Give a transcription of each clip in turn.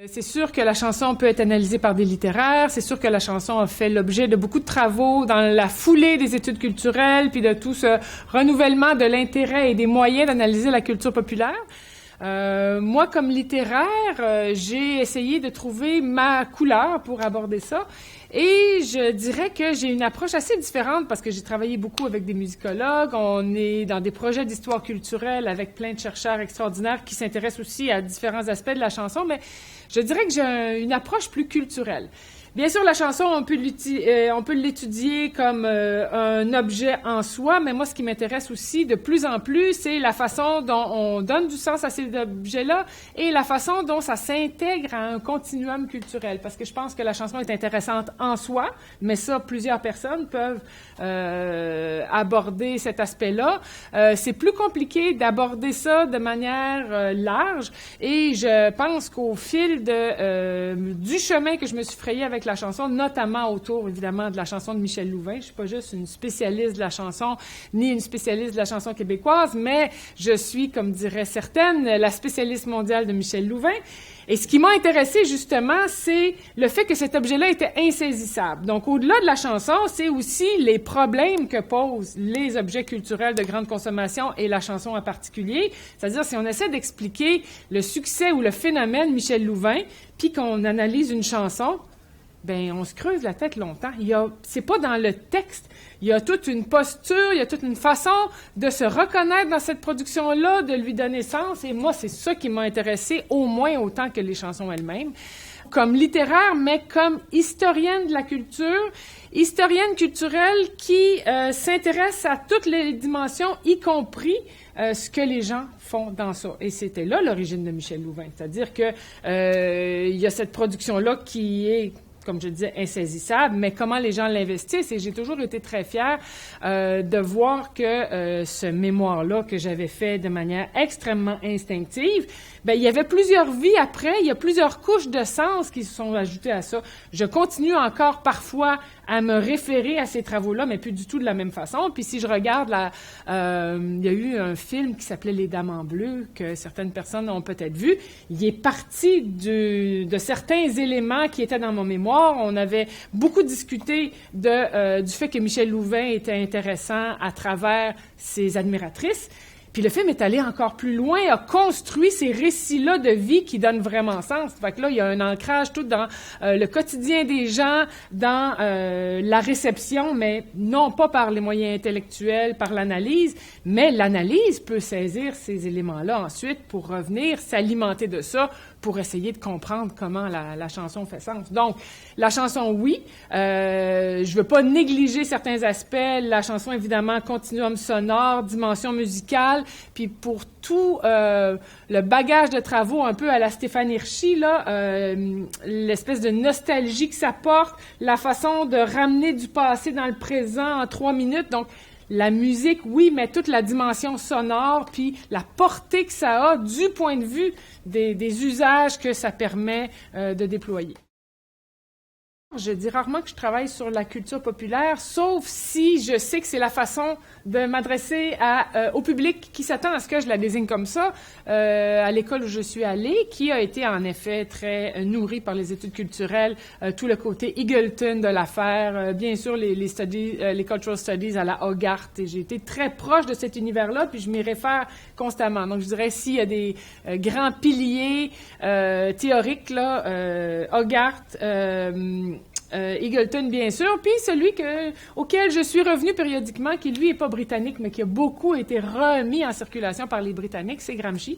C'est sûr que la chanson peut être analysée par des littéraires, c'est sûr que la chanson a fait l'objet de beaucoup de travaux dans la foulée des études culturelles, puis de tout ce renouvellement de l'intérêt et des moyens d'analyser la culture populaire. Moi, comme littéraire, j'ai essayé de trouver ma couleur pour aborder ça. Et je dirais que j'ai une approche assez différente parce que j'ai travaillé beaucoup avec des musicologues. On est dans des projets d'histoire culturelle avec plein de chercheurs extraordinaires qui s'intéressent aussi à différents aspects de la chanson, mais je dirais que j'ai une approche plus culturelle. Bien sûr, la chanson, on peut l'étudier comme un objet en soi, mais moi, ce qui m'intéresse aussi de plus en plus, c'est la façon dont on donne du sens à ces objets-là et la façon dont ça s'intègre à un continuum culturel. Parce que je pense que la chanson est intéressante en soi, mais ça, plusieurs personnes peuvent aborder cet aspect-là. C'est plus compliqué d'aborder ça de manière large et je pense qu'au fil du chemin que je me suis frayé avec la chanson, notamment autour, évidemment, de la chanson de Michel Louvain. Je ne suis pas juste une spécialiste de la chanson, ni une spécialiste de la chanson québécoise, mais je suis, comme diraient certaines, la spécialiste mondiale de Michel Louvain. Et ce qui m'a intéressé, justement, c'est le fait que cet objet-là était insaisissable. Donc, au-delà de la chanson, c'est aussi les problèmes que posent les objets culturels de grande consommation et la chanson en particulier. C'est-à-dire, si on essaie d'expliquer le succès ou le phénomène Michel Louvain, puis qu'on analyse une chanson, ben on se creuse la tête longtemps. C'est pas dans le texte. Il y a toute une posture, il y a toute une façon de se reconnaître dans cette production-là, de lui donner sens. Et moi, c'est ça qui m'a intéressée, au moins autant que les chansons elles-mêmes. Comme littéraire, mais comme historienne de la culture, historienne culturelle qui s'intéresse à toutes les dimensions, y compris ce que les gens font dans ça. Et c'était là l'origine de Michel Louvain. C'est-à-dire que il y a cette production-là qui est, comme je disais, insaisissable, mais comment les gens l'investissent. Et j'ai toujours été très fière de voir que ce mémoire-là que j'avais fait de manière extrêmement instinctive, ben il y avait plusieurs vies après, il y a plusieurs couches de sens qui se sont ajoutées à ça. Je continue encore parfois à me référer à ces travaux-là, mais plus du tout de la même façon. Puis si je regarde, il y a eu un film qui s'appelait Les Dames en bleu, que certaines personnes ont peut-être vu. Il est parti de certains éléments qui étaient dans mon mémoire. On avait beaucoup discuté du fait que Michel Louvain était intéressant à travers ses admiratrices. Puis le film est allé encore plus loin, a construit ces récits-là de vie qui donnent vraiment sens. Fait que là, il y a un ancrage tout dans le quotidien des gens, dans la réception, mais non pas par les moyens intellectuels, par l'analyse, mais l'analyse peut saisir ces éléments-là ensuite pour revenir s'alimenter de ça, pour essayer de comprendre comment la chanson fait sens. Donc, la chanson, oui. Je veux pas négliger certains aspects. La chanson, évidemment, continuum sonore, dimension musicale. Puis pour tout le bagage de travaux un peu à la Stéphane Hirschi, là, l'espèce de nostalgie que ça porte, la façon de ramener du passé dans le présent en 3 minutes. Donc, la musique, oui, mais toute la dimension sonore, puis la portée que ça a du point de vue des usages que ça permet de déployer. Je dis rarement que je travaille sur la culture populaire, sauf si je sais que c'est la façon de m'adresser au public qui s'attend à ce que je la désigne comme ça. À l'école où je suis allée, qui a été en effet très nourrie par les études culturelles, tout le côté Eagleton de l'affaire, bien sûr les cultural studies à la Hogarth, et j'ai été très proche de cet univers-là, puis je m'y réfère constamment. Donc je dirais s'il y a des grands piliers théoriques là, Hogarth, Eagleton, bien sûr, puis celui auquel je suis revenue périodiquement, qui lui n'est pas britannique, mais qui a beaucoup été remis en circulation par les Britanniques, c'est Gramsci,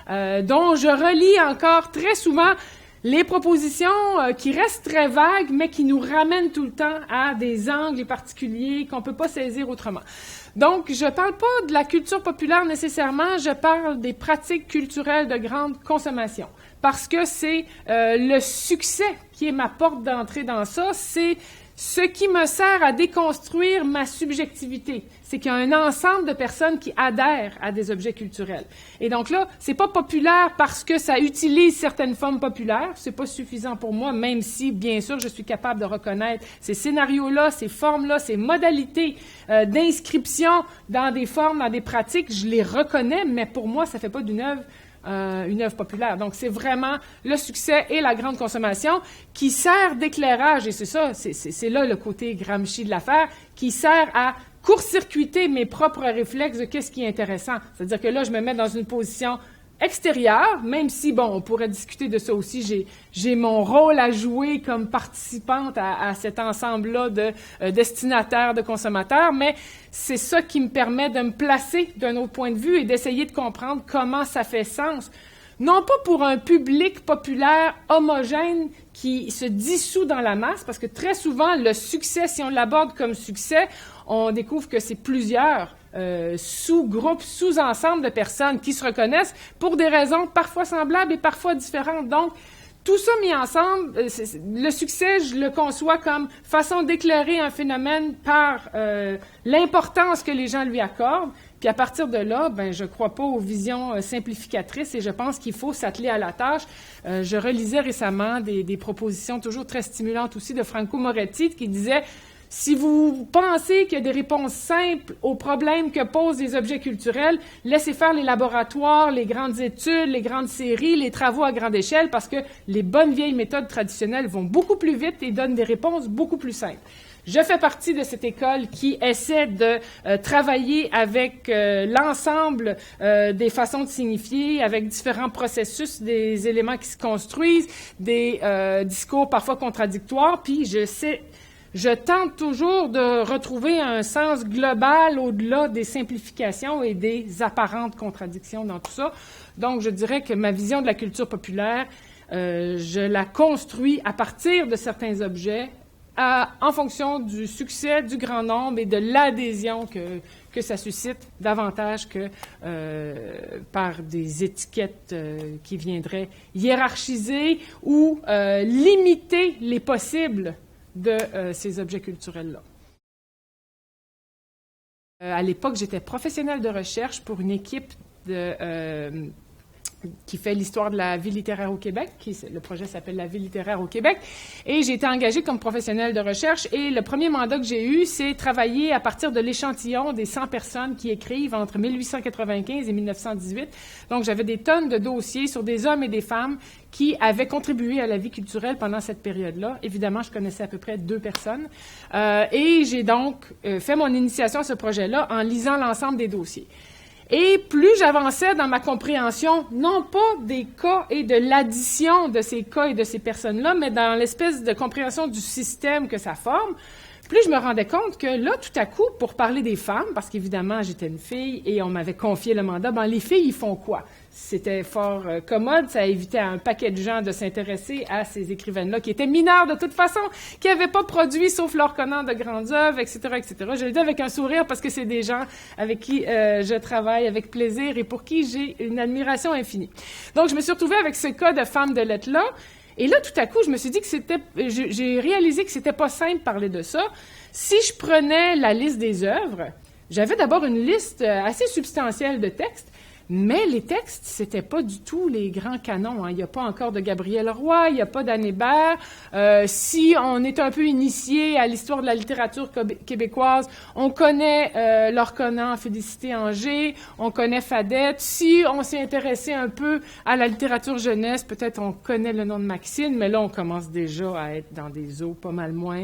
dont je relis encore très souvent les propositions qui restent très vagues, mais qui nous ramènent tout le temps à des angles particuliers qu'on ne peut pas saisir autrement. Donc, je ne parle pas de la culture populaire nécessairement, je parle des pratiques culturelles de grande consommation. Parce que c'est le succès qui est ma porte d'entrée dans ça, c'est ce qui me sert à déconstruire ma subjectivité. C'est qu'il y a un ensemble de personnes qui adhèrent à des objets culturels. Et donc là, c'est pas populaire parce que ça utilise certaines formes populaires. C'est pas suffisant pour moi, même si, bien sûr, je suis capable de reconnaître ces scénarios-là, ces formes-là, ces modalités d'inscription dans des formes, dans des pratiques. Je les reconnais, mais pour moi, ça fait pas d'une œuvre une œuvre populaire. Donc, c'est vraiment le succès et la grande consommation qui sert d'éclairage, et c'est ça, c'est là le côté Gramsci de l'affaire, qui sert à court-circuiter mes propres réflexes de qu'est-ce qui est intéressant. C'est-à-dire que là, je me mets dans une position extérieure, même si, bon, on pourrait discuter de ça aussi, j'ai mon rôle à jouer comme participante à cet ensemble-là de destinataires, de consommateurs, mais c'est ça qui me permet de me placer d'un autre point de vue et d'essayer de comprendre comment ça fait sens. Non pas pour un public populaire homogène qui se dissout dans la masse, parce que très souvent, le succès, si on l'aborde comme succès, on découvre que c'est plusieurs sous-groupes, sous-ensembles de personnes qui se reconnaissent pour des raisons parfois semblables et parfois différentes. Donc, tout ça mis ensemble, le succès, je le conçois comme façon d'éclairer un phénomène par l'importance que les gens lui accordent. Puis à partir de là, ben je crois pas aux visions simplificatrices et je pense qu'il faut s'atteler à la tâche. Je relisais récemment des propositions toujours très stimulantes aussi de Franco Moretti qui disait si vous pensez qu'il y a des réponses simples aux problèmes que posent les objets culturels, laissez faire les laboratoires, les grandes études, les grandes séries, les travaux à grande échelle, parce que les bonnes vieilles méthodes traditionnelles vont beaucoup plus vite et donnent des réponses beaucoup plus simples. Je fais partie de cette école qui essaie de travailler avec l'ensemble des façons de signifier, avec différents processus, des éléments qui se construisent, des discours parfois contradictoires, puis je tente toujours de retrouver un sens global au-delà des simplifications et des apparentes contradictions dans tout ça. Donc, je dirais que ma vision de la culture populaire, je la construis à partir de certains objets, en fonction du succès du grand nombre et de l'adhésion que ça suscite, davantage que par des étiquettes qui viendraient hiérarchiser ou limiter les possibles de ces objets culturels-là. À l'époque, j'étais professionnelle de recherche pour une équipe qui fait l'histoire de la vie littéraire au Québec. Le projet s'appelle La vie littéraire au Québec. Et j'ai été engagée comme professionnelle de recherche. Et le premier mandat que j'ai eu, c'est travailler à partir de l'échantillon des 100 personnes qui écrivent entre 1895 et 1918. Donc, j'avais des tonnes de dossiers sur des hommes et des femmes qui avaient contribué à la vie culturelle pendant cette période-là. Évidemment, je connaissais à peu près 2 personnes. Et j'ai donc fait mon initiation à ce projet-là en lisant l'ensemble des dossiers. Et plus j'avançais dans ma compréhension, non pas des cas et de l'addition de ces cas et de ces personnes-là, mais dans l'espèce de compréhension du système que ça forme, plus je me rendais compte que là, tout à coup, pour parler des femmes, parce qu'évidemment, j'étais une fille et on m'avait confié le mandat, ben les filles, ils font quoi? C'était fort commode, ça évitait à un paquet de gens de s'intéresser à ces écrivaines-là qui étaient mineures de toute façon, qui n'avaient pas produit, sauf Laure Conant, de grandes œuvres, etc., etc. Je le dis avec un sourire parce que c'est des gens avec qui je travaille avec plaisir et pour qui j'ai une admiration infinie. Donc, je me suis retrouvée avec ce cas de femme de lettres-là. Et là, tout à coup, je me suis dit que j'ai réalisé que c'était pas simple de parler de ça. Si je prenais la liste des œuvres, j'avais d'abord une liste assez substantielle de textes, mais les textes, c'était pas du tout les grands canons. Il n'y a pas encore de Gabriel Roy, il n'y a pas d'Anne Hébert. Si on est un peu initié à l'histoire de la littérature québécoise, on connaît Laure Conant, Félicité Anger, on connaît Fadette. Si on s'est intéressé un peu à la littérature jeunesse, peut-être on connaît le nom de Maxine, mais là, on commence déjà à être dans des eaux pas mal moins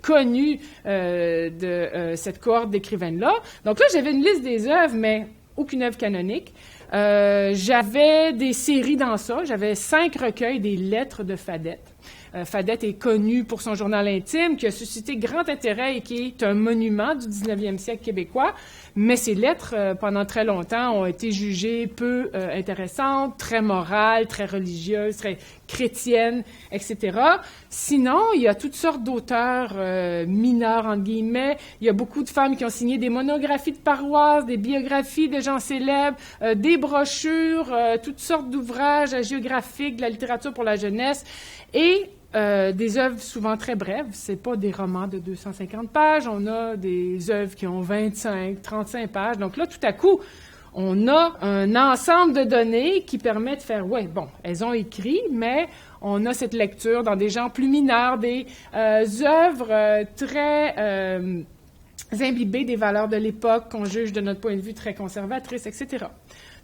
connues de cette cohorte d'écrivaines-là. Donc là, j'avais une liste des œuvres, mais aucune œuvre canonique. J'avais des séries dans ça. J'avais 5 recueils des lettres de Fadette. Fadette est connue pour son journal intime, qui a suscité grand intérêt et qui est un monument du 19e siècle québécois. Mais ces lettres, pendant très longtemps, ont été jugées peu intéressantes, très morales, très religieuses, très chrétiennes, etc. Sinon, il y a toutes sortes d'auteurs mineurs, entre guillemets. Il y a beaucoup de femmes qui ont signé des monographies de paroisses, des biographies de gens célèbres, des brochures, toutes sortes d'ouvrages géographiques, de la littérature pour la jeunesse. Et des œuvres souvent très brèves. C'est pas des romans de 250 pages. On a des œuvres qui ont 25, 35 pages. Donc là, tout à coup, on a un ensemble de données qui permet de faire, ouais, bon, elles ont écrit, mais on a cette lecture dans des genres plus mineurs, des œuvres très imbibés des valeurs de l'époque qu'on juge de notre point de vue très conservatrices, etc.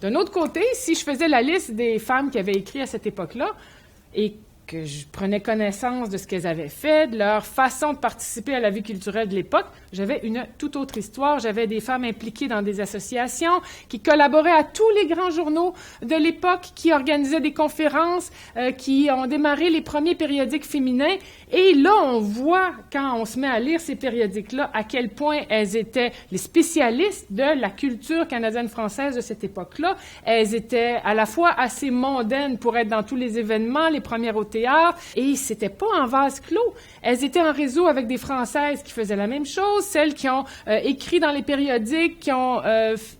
D'un autre côté, si je faisais la liste des femmes qui avaient écrit à cette époque-là et que je prenais connaissance de ce qu'elles avaient fait, de leur façon de participer à la vie culturelle de l'époque, j'avais une toute autre histoire. J'avais des femmes impliquées dans des associations, qui collaboraient à tous les grands journaux de l'époque, qui organisaient des conférences, qui ont démarré les premiers périodiques féminins. Et là, on voit, quand on se met à lire ces périodiques-là, à quel point elles étaient les spécialistes de la culture canadienne-française de cette époque-là. Elles étaient à la fois assez mondaines pour être dans tous les événements, les premières au théâtre, et c'était pas en vase clos. Elles étaient en réseau avec des Françaises qui faisaient la même chose, celles qui ont écrit dans les périodiques, qui ont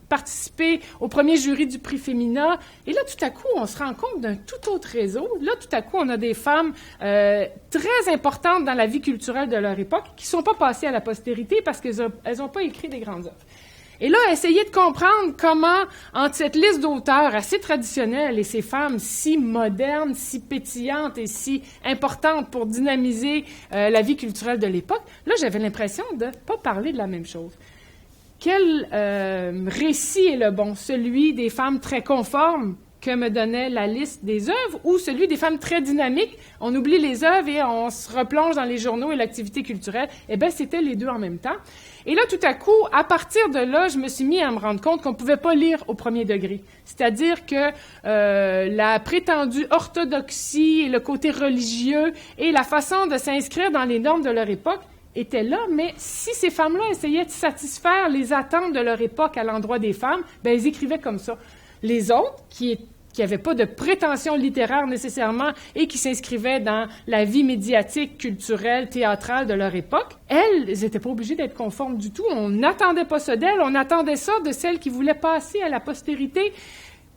participé au premier jury du prix Femina. Et là, tout à coup, on se rend compte d'un tout autre réseau. Là, tout à coup, on a des femmes très importantes dans la vie culturelle de leur époque qui ne sont pas passées à la postérité parce qu'elles n'ont pas écrit des grandes œuvres. Et là, essayer de comprendre comment, entre cette liste d'auteurs assez traditionnelle et ces femmes si modernes, si pétillantes et si importantes pour dynamiser la vie culturelle de l'époque, là, j'avais l'impression de ne pas parler de la même chose. Quel récit est le bon? Celui des femmes très conformes que me donnait la liste des œuvres ou celui des femmes très dynamiques? On oublie les œuvres et on se replonge dans les journaux et l'activité culturelle. Eh bien, c'était les deux en même temps. Et là, tout à coup, à partir de là, je me suis mis à me rendre compte qu'on ne pouvait pas lire au premier degré. C'est-à-dire que la prétendue orthodoxie et le côté religieux et la façon de s'inscrire dans les normes de leur époque étaient là, mais si ces femmes-là essayaient de satisfaire les attentes de leur époque à l'endroit des femmes, bien, elles écrivaient comme ça. Les autres, qui n'avaient pas de prétention littéraire nécessairement et qui s'inscrivaient dans la vie médiatique, culturelle, théâtrale de leur époque, elles n'étaient pas obligées d'être conformes du tout. On n'attendait pas ça d'elles, on attendait ça de celles qui voulaient passer à la postérité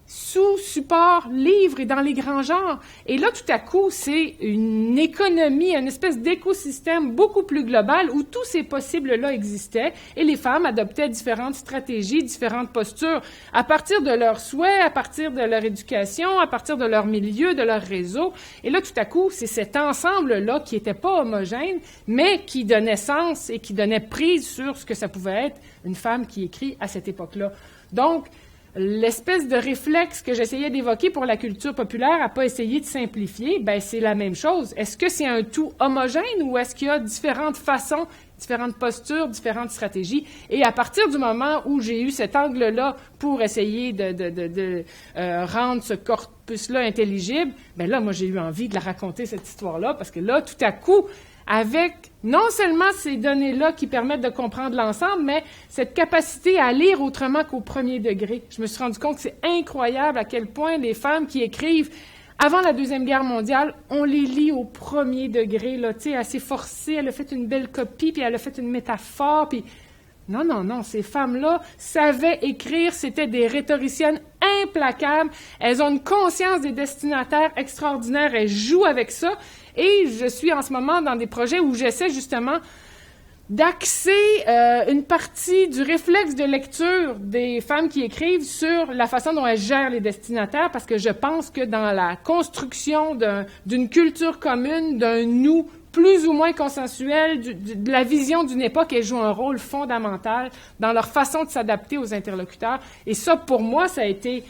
sous support livre et dans les grands genres. Et là, tout à coup, c'est une économie, une espèce d'écosystème beaucoup plus global où tous ces possibles-là existaient et les femmes adoptaient différentes stratégies, différentes postures à partir de leurs souhaits, à partir de leur éducation, à partir de leur milieu, de leur réseau. Et là, tout à coup, c'est cet ensemble-là qui n'était pas homogène, mais qui donnait sens et qui donnait prise sur ce que ça pouvait être une femme qui écrit à cette époque-là. Donc, l'espèce de réflexe que j'essayais d'évoquer pour la culture populaire à pas essayer de simplifier, ben c'est la même chose. Est-ce que c'est un tout homogène ou est-ce qu'il y a différentes façons, différentes postures, différentes stratégies? Et à partir du moment où j'ai eu cet angle-là pour essayer de rendre ce corpus-là intelligible, ben là, moi, j'ai eu envie de la raconter, cette histoire-là, parce que là, tout à coup, avec non seulement ces données-là qui permettent de comprendre l'ensemble, mais cette capacité à lire autrement qu'au premier degré. Je me suis rendu compte que c'est incroyable à quel point les femmes qui écrivent avant la Deuxième Guerre mondiale, on les lit au premier degré, là, tu sais, assez forcé, elle a fait une belle copie, puis elle a fait une métaphore, puis... Non, ces femmes-là savaient écrire, c'était des rhétoriciennes implacables, elles ont une conscience des destinataires extraordinaire, elles jouent avec ça, et je suis en ce moment dans des projets où j'essaie justement d'axer une partie du réflexe de lecture des femmes qui écrivent sur la façon dont elles gèrent les destinataires, parce que je pense que dans la construction d'une culture commune, d'un nous plus ou moins consensuel, de la vision d'une époque, elles jouent un rôle fondamental dans leur façon de s'adapter aux interlocuteurs. Et ça, pour moi, ça a été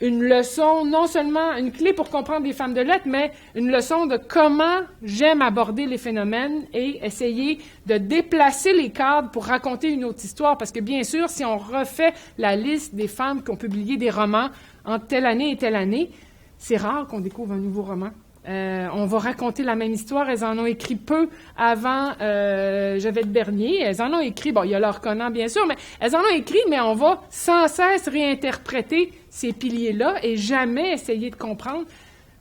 une leçon, non seulement une clé pour comprendre les femmes de lettres, mais une leçon de comment j'aime aborder les phénomènes et essayer de déplacer les cadres pour raconter une autre histoire. Parce que bien sûr, si on refait la liste des femmes qui ont publié des romans entre telle année et telle année, c'est rare qu'on découvre un nouveau roman. On va raconter la même histoire. Elles en ont écrit peu avant Jovette Bernier. Elles en ont écrit, bon, il y a leur Conan, bien sûr, mais elles en ont écrit, mais on va sans cesse réinterpréter ces piliers-là et jamais essayer de comprendre.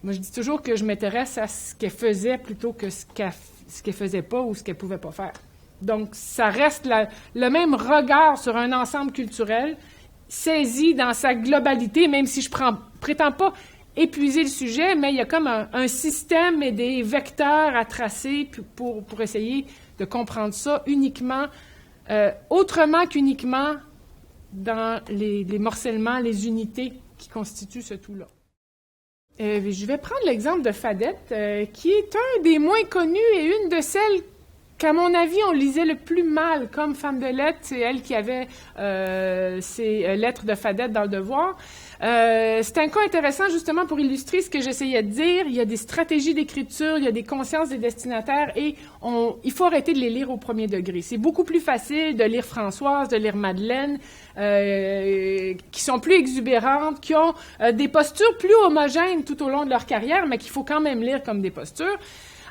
Moi, je dis toujours que je m'intéresse à ce qu'elle faisait plutôt que ce qu'elle faisait pas ou ce qu'elle pouvait pas faire. Donc, ça reste le même regard sur un ensemble culturel, saisi dans sa globalité, même si je prétends pas épuiser le sujet, mais il y a comme un système et des vecteurs à tracer pour essayer de comprendre ça uniquement, autrement qu'uniquement dans les morcellements, les unités qui constituent ce tout-là. Je vais prendre l'exemple de Fadette, qui est un des moins connus et une de celles qu'à mon avis, on lisait le plus mal comme femme de lettres. C'est elle qui avait ces lettres de Fadette dans le Devoir. C'est un cas intéressant justement pour illustrer ce que j'essayais de dire. Il y a des stratégies d'écriture, il y a des consciences des destinataires et il faut arrêter de les lire au premier degré. C'est beaucoup plus facile de lire Françoise, de lire Madeleine, qui sont plus exubérantes, qui ont des postures plus homogènes tout au long de leur carrière, mais qu'il faut quand même lire comme des postures.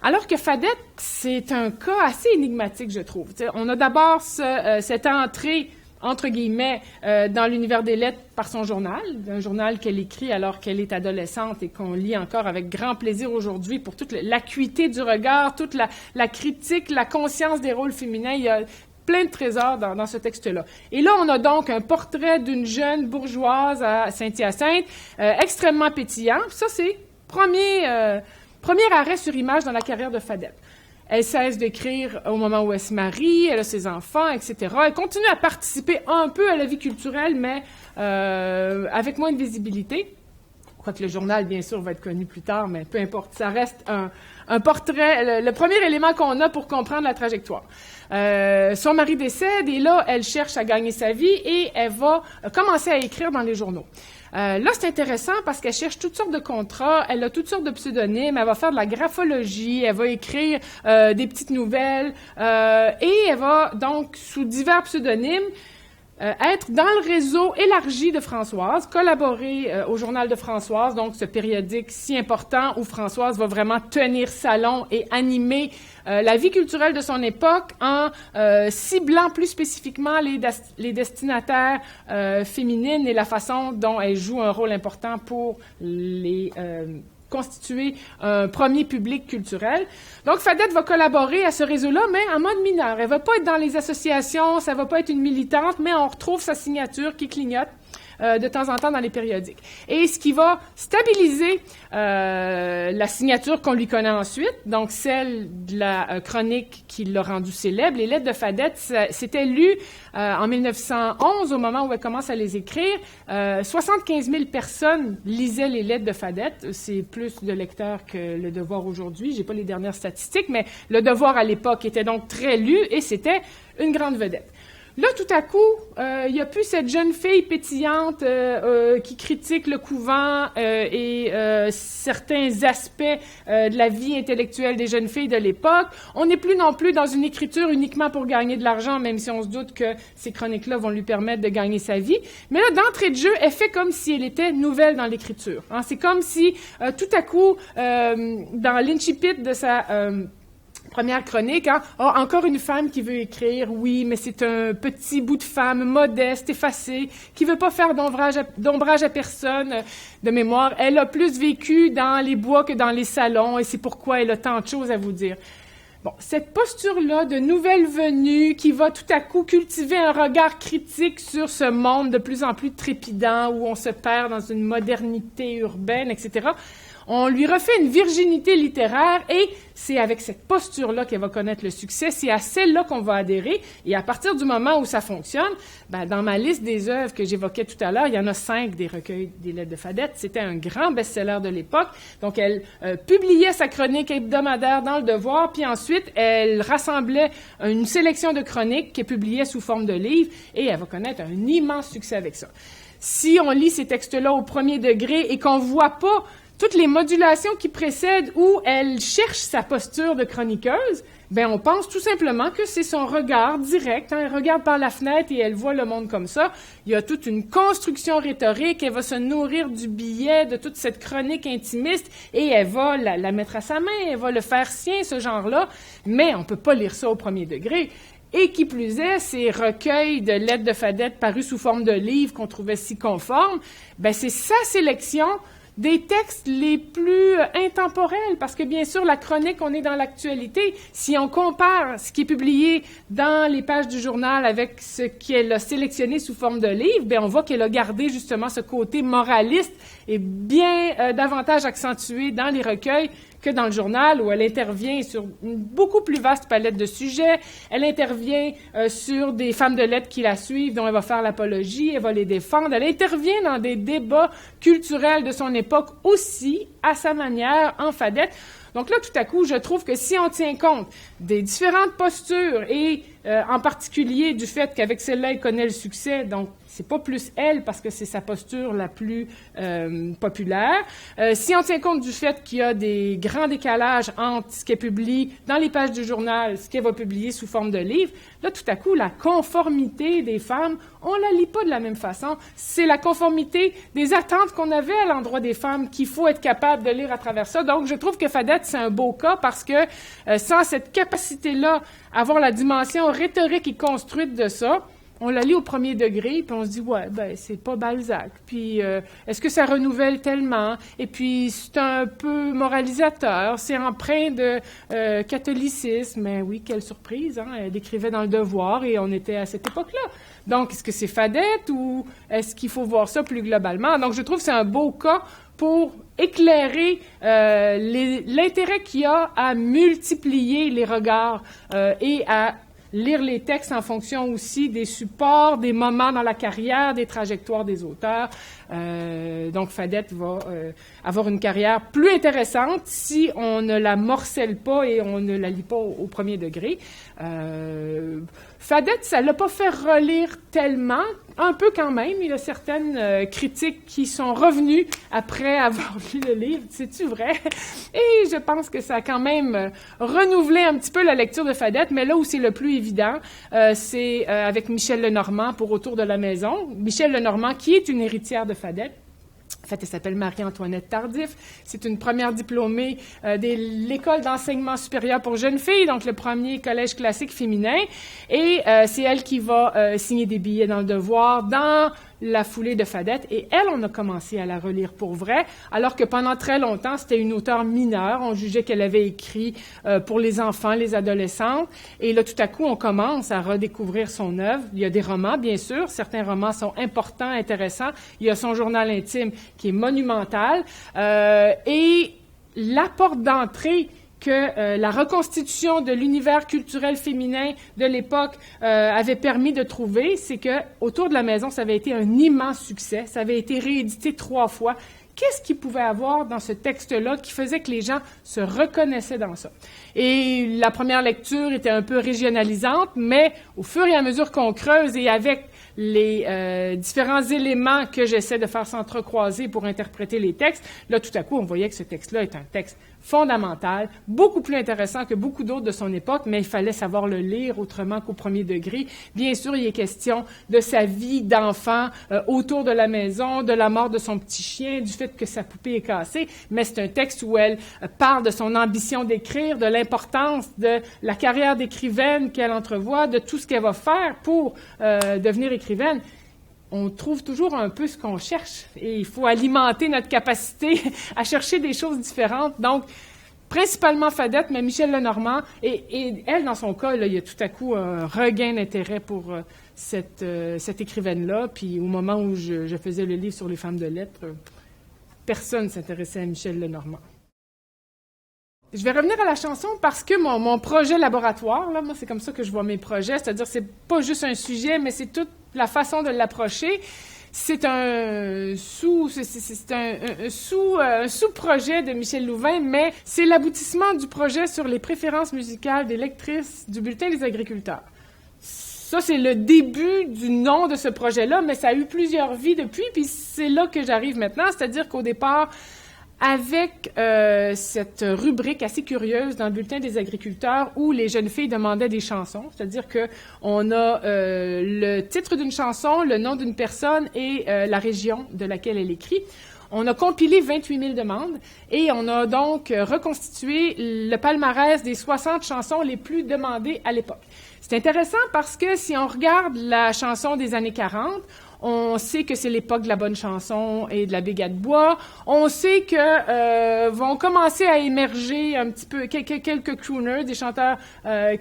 Alors que Fadette, c'est un cas assez énigmatique, je trouve. T'sais, on a d'abord cette entrée, entre guillemets, dans l'univers des lettres par son journal, un journal qu'elle écrit alors qu'elle est adolescente et qu'on lit encore avec grand plaisir aujourd'hui pour toute l'acuité du regard, toute la critique, la conscience des rôles féminins. Il y a plein de trésors dans ce texte-là. Et là, on a donc un portrait d'une jeune bourgeoise à Saint-Hyacinthe, extrêmement pétillant. Ça, c'est premier arrêt sur image dans la carrière de Fadette. Elle cesse d'écrire au moment où elle se marie, elle a ses enfants, etc. Elle continue à participer un peu à la vie culturelle, mais avec moins de visibilité. Je crois que le journal, bien sûr, va être connu plus tard, mais peu importe. Ça reste un portrait, le premier élément qu'on a pour comprendre la trajectoire. Son mari décède et là, elle cherche à gagner sa vie et elle va commencer à écrire dans les journaux. Là, c'est intéressant parce qu'elle cherche toutes sortes de contrats, elle a toutes sortes de pseudonymes, elle va faire de la graphologie, elle va écrire des petites nouvelles et elle va donc, sous divers pseudonymes, être dans le réseau élargi de Françoise, collaborer au Journal de Françoise, donc ce périodique si important où Françoise va vraiment tenir salon et animer la vie culturelle de son époque en ciblant plus spécifiquement les destinataires féminines et la façon dont elles jouent un rôle important pour les constituer un premier public culturel. Donc, Fadette va collaborer à ce réseau-là, mais en mode mineur. Elle va pas être dans les associations, ça va pas être une militante, mais on retrouve sa signature qui clignote de temps en temps dans les périodiques. Et ce qui va stabiliser la signature qu'on lui connaît ensuite, donc celle de la chronique qui l'a rendue célèbre, les lettres de Fadette, c'était lu en 1911, au moment où elle commence à les écrire. 75 000 personnes lisaient les lettres de Fadette. C'est plus de lecteurs que Le Devoir aujourd'hui. J'ai pas les dernières statistiques, mais Le Devoir à l'époque était donc très lu et c'était une grande vedette. Là, tout à coup, il n'y a plus cette jeune fille pétillante qui critique le couvent et certains aspects de la vie intellectuelle des jeunes filles de l'époque. On n'est plus non plus dans une écriture uniquement pour gagner de l'argent, même si on se doute que ces chroniques-là vont lui permettre de gagner sa vie. Mais là, d'entrée de jeu, elle fait comme si elle était nouvelle dans l'écriture. Hein. C'est comme si, tout à coup, dans l'incipit de sa première chronique, hein? Oh, encore une femme qui veut écrire, oui, mais c'est un petit bout de femme modeste, effacée, qui veut pas faire d'ombrage à personne. De mémoire, elle a plus vécu dans les bois que dans les salons, et c'est pourquoi elle a tant de choses à vous dire. Bon, cette posture-là de nouvelle venue qui va tout à coup cultiver un regard critique sur ce monde de plus en plus trépidant où on se perd dans une modernité urbaine, etc., on lui refait une virginité littéraire et c'est avec cette posture-là qu'elle va connaître le succès. C'est à celle-là qu'on va adhérer. Et à partir du moment où ça fonctionne, dans ma liste des œuvres que j'évoquais tout à l'heure, il y en a 5 des recueils des lettres de Fadette. C'était un grand best-seller de l'époque. Donc, elle publiait sa chronique hebdomadaire dans Le Devoir, puis ensuite, elle rassemblait une sélection de chroniques qu'elle publiait sous forme de livres et elle va connaître un immense succès avec ça. Si on lit ces textes-là au premier degré et qu'on voit pas toutes les modulations qui précèdent où elle cherche sa posture de chroniqueuse, on pense tout simplement que c'est son regard direct. Hein, elle regarde par la fenêtre et elle voit le monde comme ça. Il y a toute une construction rhétorique. Elle va se nourrir du billet de toute cette chronique intimiste et elle va la mettre à sa main. Elle va le faire sien, ce genre-là. Mais on peut pas lire ça au premier degré. Et qui plus est, ces recueils de lettres de Fadette parus sous forme de livres qu'on trouvait si conformes, c'est sa sélection des textes les plus intemporels, parce que bien sûr, la chronique, on est dans l'actualité. Si on compare ce qui est publié dans les pages du journal avec ce qu'elle a sélectionné sous forme de livre, on voit qu'elle a gardé justement ce côté moraliste et bien davantage accentué dans les recueils que dans le journal, où elle intervient sur une beaucoup plus vaste palette de sujets. Elle intervient sur des femmes de lettres qui la suivent, dont elle va faire l'apologie, elle va les défendre. Elle intervient dans des débats culturels de son époque aussi, à sa manière, en Fadette. Donc là, tout à coup, je trouve que si on tient compte des différentes postures et en particulier du fait qu'avec celle-là, elle connaît le succès, donc c'est pas plus elle parce que c'est sa posture la plus populaire. Si on tient compte du fait qu'il y a des grands décalages entre ce qu'elle publie dans les pages du journal, ce qu'elle va publier sous forme de livre, là, tout à coup, la conformité des femmes, on la lit pas de la même façon. C'est la conformité des attentes qu'on avait à l'endroit des femmes qu'il faut être capable de lire à travers ça. Donc, je trouve que Fadette, c'est un beau cas parce que sans cette capacité-là, avoir la dimension rhétorique et construite de ça, on la lit au premier degré, puis on se dit, ouais, ben, c'est pas Balzac. Puis, est-ce que ça renouvelle tellement? Et puis, c'est un peu moralisateur, c'est empreint de catholicisme. Mais oui, quelle surprise, hein? Elle écrivait dans Le Devoir et on était à cette époque-là. Donc, est-ce que c'est Fadette ou est-ce qu'il faut voir ça plus globalement? Donc, je trouve que c'est un beau cas pour éclairer l'intérêt qu'il y a à multiplier les regards et à lire les textes en fonction aussi des supports, des moments dans la carrière, des trajectoires des auteurs. Donc, Fadette va avoir une carrière plus intéressante si on ne la morcelle pas et on ne la lit pas au premier degré. Fadette, ça l'a pas fait relire tellement, un peu quand même. Il y a certaines critiques qui sont revenues après avoir lu le livre. C'est-tu vrai? Et je pense que ça a quand même renouvelé un petit peu la lecture de Fadette, mais là où c'est le plus évident, c'est avec Michel Lenormand pour Autour de la maison. Michel Lenormand, qui est une héritière de Fadette. En fait, elle s'appelle Marie-Antoinette Tardif. C'est une première diplômée de l'École d'enseignement supérieur pour jeunes filles, donc le premier collège classique féminin. Et c'est elle qui va signer des billets dans Le Devoir, dans la foulée de Fadette. Et elle, on a commencé à la relire pour vrai, alors que pendant très longtemps, c'était une auteure mineure. On jugeait qu'elle avait écrit pour les enfants, les adolescentes. Et là, tout à coup, on commence à redécouvrir son œuvre. Il y a des romans, bien sûr. Certains romans sont importants, intéressants. Il y a son journal intime qui est monumental. Et la porte d'entrée que la reconstitution de l'univers culturel féminin de l'époque avait permis de trouver, c'est que Autour de la maison, ça avait été un immense succès. Ça avait été réédité 3 fois. Qu'est-ce qu'il pouvait avoir dans ce texte-là qui faisait que les gens se reconnaissaient dans ça? Et la première lecture était un peu régionalisante, mais au fur et à mesure qu'on creuse et avec les différents éléments que j'essaie de faire s'entrecroiser pour interpréter les textes, là, tout à coup, on voyait que ce texte-là est un texte fondamental, beaucoup plus intéressant que beaucoup d'autres de son époque, mais il fallait savoir le lire autrement qu'au premier degré. Bien sûr, il est question de sa vie d'enfant autour de la maison, de la mort de son petit chien, du fait que sa poupée est cassée, mais c'est un texte où elle parle de son ambition d'écrire, de l'importance de la carrière d'écrivaine qu'elle entrevoit, de tout ce qu'elle va faire pour devenir écrivaine. On trouve toujours un peu ce qu'on cherche et il faut alimenter notre capacité à chercher des choses différentes. Donc, principalement Fadette, mais Michel Lenormand, et elle, dans son cas, là, il y a tout à coup un regain d'intérêt pour cette écrivaine-là. Puis au moment où je faisais le livre sur les femmes de lettres, personne ne s'intéressait à Michel Lenormand. Je vais revenir à la chanson parce que mon projet laboratoire, là, moi, c'est comme ça que je vois mes projets, c'est-à-dire c'est pas juste un sujet, mais c'est toute la façon de l'approcher. C'est un sous-projet de Michel Louvain, mais c'est l'aboutissement du projet sur les préférences musicales des lectrices du Bulletin des agriculteurs. Ça, c'est le début du nom de ce projet-là, mais ça a eu plusieurs vies depuis, puis c'est là que j'arrive maintenant, c'est-à-dire qu'au départ, avec cette rubrique assez curieuse dans le Bulletin des agriculteurs où les jeunes filles demandaient des chansons, c'est-à-dire qu'on a le titre d'une chanson, le nom d'une personne et la région de laquelle elle écrit. On a compilé 28 000 demandes et on a donc reconstitué le palmarès des 60 chansons les plus demandées à l'époque. C'est intéressant parce que si on regarde la chanson des années 40, on sait que c'est l'époque de la bonne chanson et de la Bégade Bois. On sait que vont commencer à émerger un petit peu quelques crooners, des chanteurs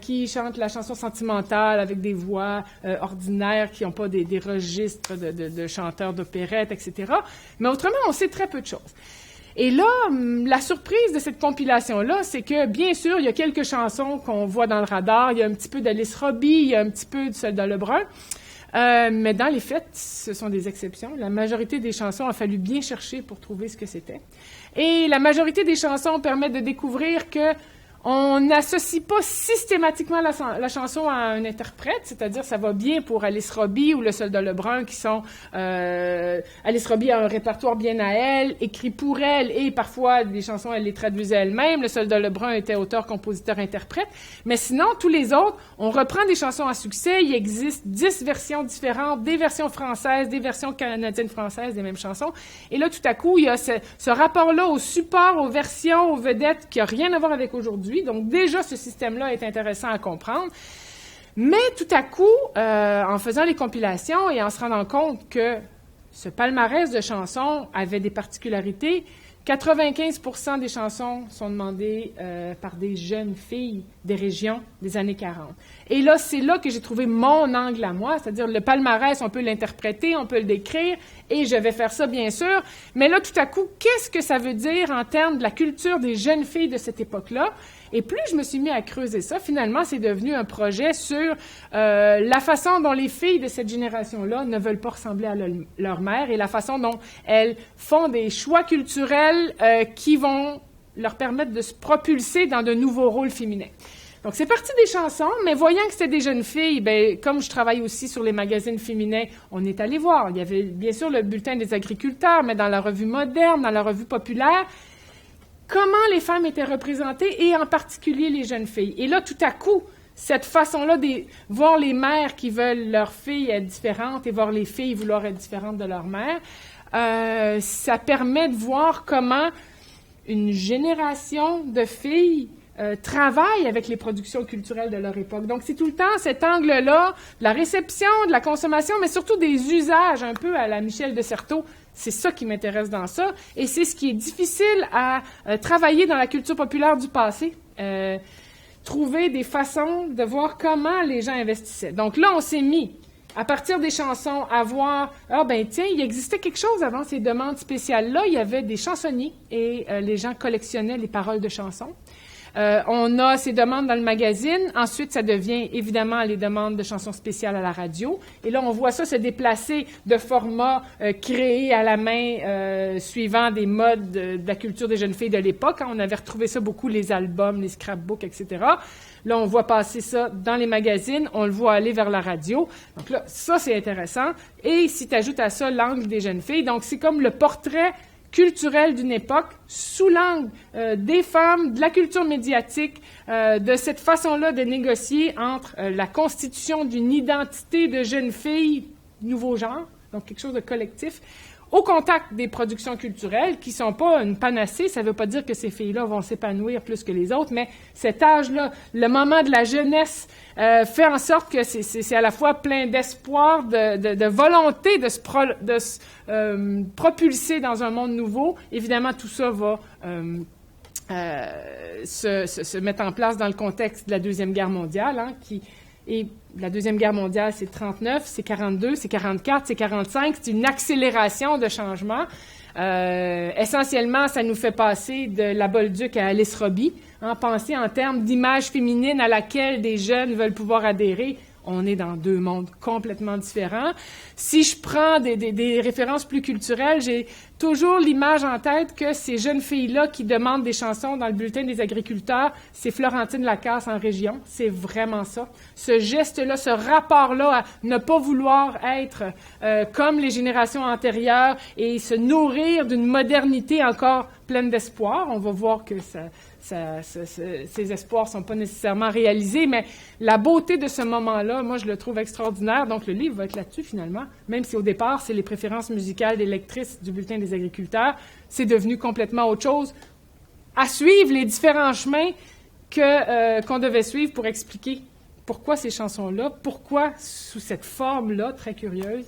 qui chantent la chanson sentimentale avec des voix ordinaires, qui n'ont pas des registres de chanteurs d'opérette, etc. Mais autrement, on sait très peu de choses. Et là, la surprise de cette compilation-là, c'est que, bien sûr, il y a quelques chansons qu'on voit dans le radar. Il y a un petit peu d'Alice Robbie, il y a un petit peu de Soldat Lebrun. Mais dans les faits, ce sont des exceptions. La majorité des chansons a fallu bien chercher pour trouver ce que c'était. Et la majorité des chansons permettent de découvrir que on n'associe pas systématiquement la chanson à un interprète, c'est-à-dire ça va bien pour Alice Robbie ou le Soldat Lebrun qui sont... Alice Robbie a un répertoire bien à elle, écrit pour elle, et parfois des chansons, elle les traduisait elle-même. Le Soldat Lebrun était auteur, compositeur, interprète. Mais sinon, tous les autres, on reprend des chansons à succès. Il existe 10 versions différentes, des versions françaises, des versions canadiennes-françaises des mêmes chansons. Et là, tout à coup, il y a ce rapport-là au support, aux versions, aux vedettes qui n'a rien à voir avec aujourd'hui. Donc, déjà, ce système-là est intéressant à comprendre. Mais tout à coup, en faisant les compilations et en se rendant compte que ce palmarès de chansons avait des particularités, 95% des chansons sont demandées par des jeunes filles des régions des années 40. Et là, c'est là que j'ai trouvé mon angle à moi, c'est-à-dire le palmarès, on peut l'interpréter, on peut le décrire, et je vais faire ça, bien sûr. Mais là, tout à coup, qu'est-ce que ça veut dire en termes de la culture des jeunes filles de cette époque-là? Et plus je me suis mis à creuser ça, finalement, c'est devenu un projet sur la façon dont les filles de cette génération-là ne veulent pas ressembler à leur mère et la façon dont elles font des choix culturels qui vont leur permettre de se propulser dans de nouveaux rôles féminins. Donc, c'est parti des chansons, mais voyant que c'était des jeunes filles, bien, comme je travaille aussi sur les magazines féminins, on est allé voir. Il y avait bien sûr le bulletin des agriculteurs, mais dans la revue moderne, dans la revue populaire, comment les femmes étaient représentées, et en particulier les jeunes filles. Et là, tout à coup, cette façon-là de voir les mères qui veulent leurs filles être différentes et voir les filles vouloir être différentes de leur mère, ça permet de voir comment une génération de filles travaillent avec les productions culturelles de leur époque. Donc, c'est tout le temps cet angle-là, de la réception, de la consommation, mais surtout des usages, un peu à la Michel de Certeau. C'est ça qui m'intéresse dans ça, et c'est ce qui est difficile à travailler dans la culture populaire du passé. Trouver des façons de voir comment les gens investissaient. Donc là, on s'est mis, à partir des chansons, à voir, ah ben tiens, il existait quelque chose avant ces demandes spéciales-là. Il y avait des chansonniers, et les gens collectionnaient les paroles de chansons. On a ces demandes dans le magazine. Ensuite, ça devient évidemment les demandes de chansons spéciales à la radio. Et là, on voit ça se déplacer de formats créés à la main suivant des modes de la culture des jeunes filles de l'époque. On avait retrouvé ça beaucoup, les albums, les scrapbooks, etc. Là, on voit passer ça dans les magazines. On le voit aller vers la radio. Donc là, ça, c'est intéressant. Et si tu ajoutes à ça l'angle des jeunes filles, donc c'est comme le portrait culturelle d'une époque, sous l'angle des femmes, de la culture médiatique, de cette façon-là de négocier entre la constitution d'une identité de jeune fille, nouveau genre, donc quelque chose de collectif, au contact des productions culturelles, qui ne sont pas une panacée. Ça ne veut pas dire que ces filles-là vont s'épanouir plus que les autres, mais cet âge-là, le moment de la jeunesse, fait en sorte que c'est à la fois plein d'espoir, de volonté de se propulser dans un monde nouveau. Évidemment, tout ça va se mettre en place dans le contexte de la Deuxième Guerre mondiale, hein, et la Deuxième Guerre mondiale, c'est 39, c'est 42, c'est 44, c'est 45. C'est une accélération de changement. Essentiellement, ça nous fait passer de la Bolduc à Alice Robbie. Hein, penser en termes d'image féminine à laquelle des jeunes veulent pouvoir adhérer. On est dans deux mondes complètement différents. Si je prends des références plus culturelles, j'ai toujours l'image en tête que ces jeunes filles-là qui demandent des chansons dans le bulletin des agriculteurs, c'est Florentine Lacasse en région. C'est vraiment ça. Ce geste-là, ce rapport-là à ne pas vouloir être comme les générations antérieures et se nourrir d'une modernité encore pleine d'espoir. On va voir que ces espoirs ne sont pas nécessairement réalisés, mais la beauté de ce moment-là, moi, je le trouve extraordinaire. Donc, le livre va être là-dessus, finalement. Même si, au départ, c'est les préférences musicales des lectrices du bulletin des agriculteurs, c'est devenu complètement autre chose. À suivre les différents chemins qu'on devait suivre pour expliquer pourquoi ces chansons-là, pourquoi sous cette forme-là, très curieuse.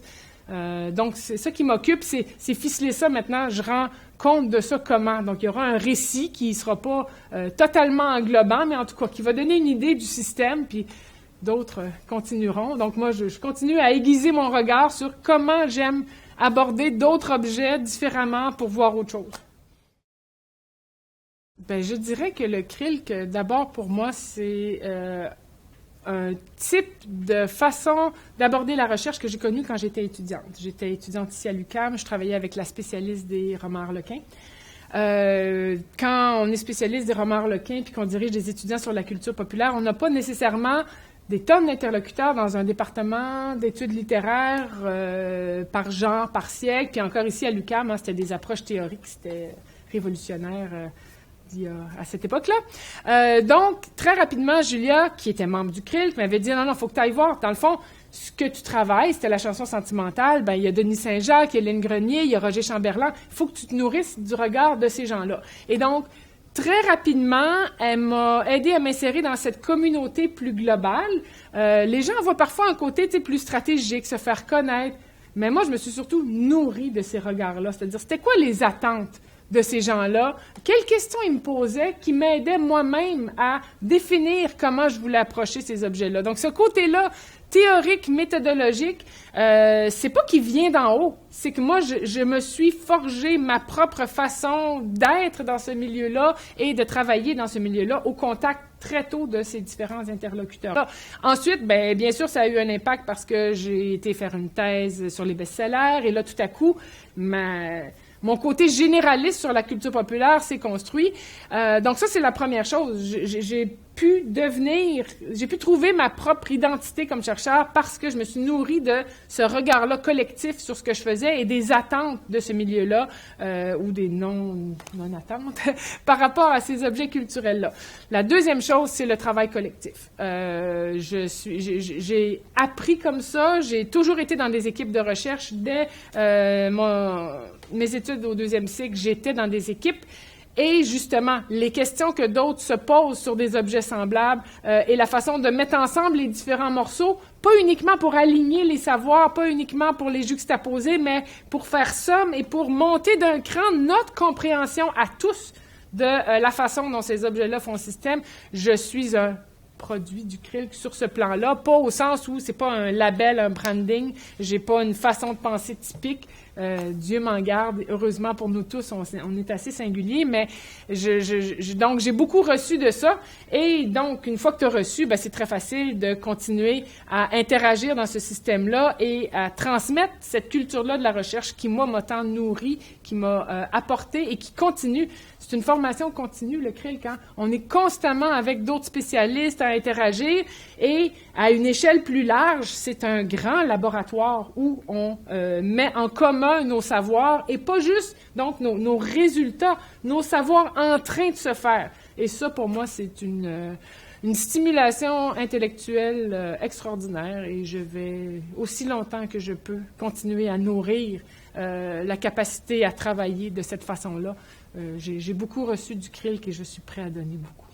Donc, c'est ça qui m'occupe, c'est ficeler ça maintenant. Je rends compte de ça comment. Donc, il y aura un récit qui ne sera pas totalement englobant, mais en tout cas, qui va donner une idée du système, puis d'autres continueront. Donc, moi, je continue à aiguiser mon regard sur comment j'aime aborder d'autres objets différemment pour voir autre chose. Ben, je dirais que le Krilk, d'abord, pour moi, c'est un type de façon d'aborder la recherche que j'ai connue quand j'étais étudiante. J'étais étudiante ici à l'UQAM, je travaillais avec la spécialiste des romans-harlequins. Quand on est spécialiste des romans-harlequins puis qu'on dirige des étudiants sur la culture populaire, on n'a pas nécessairement des tonnes d'interlocuteurs dans un département d'études littéraires par genre, par siècle. Puis encore ici à l'UQAM, c'était des approches théoriques, c'était révolutionnaire à cette époque-là. Donc, très rapidement, Julia, qui était membre du CRIL, m'avait dit « Non, non, il faut que tu ailles voir. Dans le fond, ce que tu travailles, c'était la chanson sentimentale. Ben, il y a Denis Saint-Jacques, il y a Hélène Grenier, il y a Roger Chamberlain. Il faut que tu te nourrisses du regard de ces gens-là. » Et donc, très rapidement, elle m'a aidé à m'insérer dans cette communauté plus globale. Les gens voient parfois un côté plus stratégique, se faire connaître. Mais moi, je me suis surtout nourrie de ces regards-là. C'est-à-dire, c'était quoi les attentes de ces gens-là? Quelles questions ils me posaient qui m'aidaient moi-même à définir comment je voulais approcher ces objets-là? Donc, ce côté-là, théorique, méthodologique, c'est pas qu'il vient d'en haut, c'est que moi, je me suis forgé ma propre façon d'être dans ce milieu-là et de travailler dans ce milieu-là au contact très tôt de ces différents interlocuteurs. Ensuite, bien sûr, ça a eu un impact parce que j'ai été faire une thèse sur les best-sellers et là, tout à coup, mon côté généraliste sur la culture populaire s'est construit. Donc ça, c'est la première chose. J'ai pu trouver ma propre identité comme chercheur parce que je me suis nourrie de ce regard-là collectif sur ce que je faisais et des attentes de ce milieu-là ou des non-attentes par rapport à ces objets culturels-là. La deuxième chose, c'est le travail collectif. J'ai appris comme ça. J'ai toujours été dans des équipes de recherche. Dès mes études au deuxième cycle, j'étais dans des équipes. Et justement, les questions que d'autres se posent sur des objets semblables et la façon de mettre ensemble les différents morceaux, pas uniquement pour aligner les savoirs, pas uniquement pour les juxtaposer, mais pour faire somme et pour monter d'un cran notre compréhension à tous de la façon dont ces objets-là font système. Je suis un produit du CRIL sur ce plan-là, pas au sens où c'est pas un label, un branding, j'ai pas une façon de penser typique. Dieu m'en garde, heureusement pour nous tous, on est assez singulier, mais donc j'ai beaucoup reçu de ça, et donc une fois que tu as reçu, c'est très facile de continuer à interagir dans ce système-là et à transmettre cette culture-là de la recherche qui, moi, m'a tant nourri, qui m'a apporté et qui continue. C'est une formation continue, le CRIL, quand on est constamment avec d'autres spécialistes à interagir, et à une échelle plus large, c'est un grand laboratoire où on met en commun nos savoirs, et pas juste donc nos résultats, nos savoirs en train de se faire. Et ça, pour moi, c'est une stimulation intellectuelle extraordinaire, et je vais, aussi longtemps que je peux, continuer à nourrir la capacité à travailler de cette façon-là. J'ai beaucoup reçu du CRIL et je suis prêt à donner beaucoup.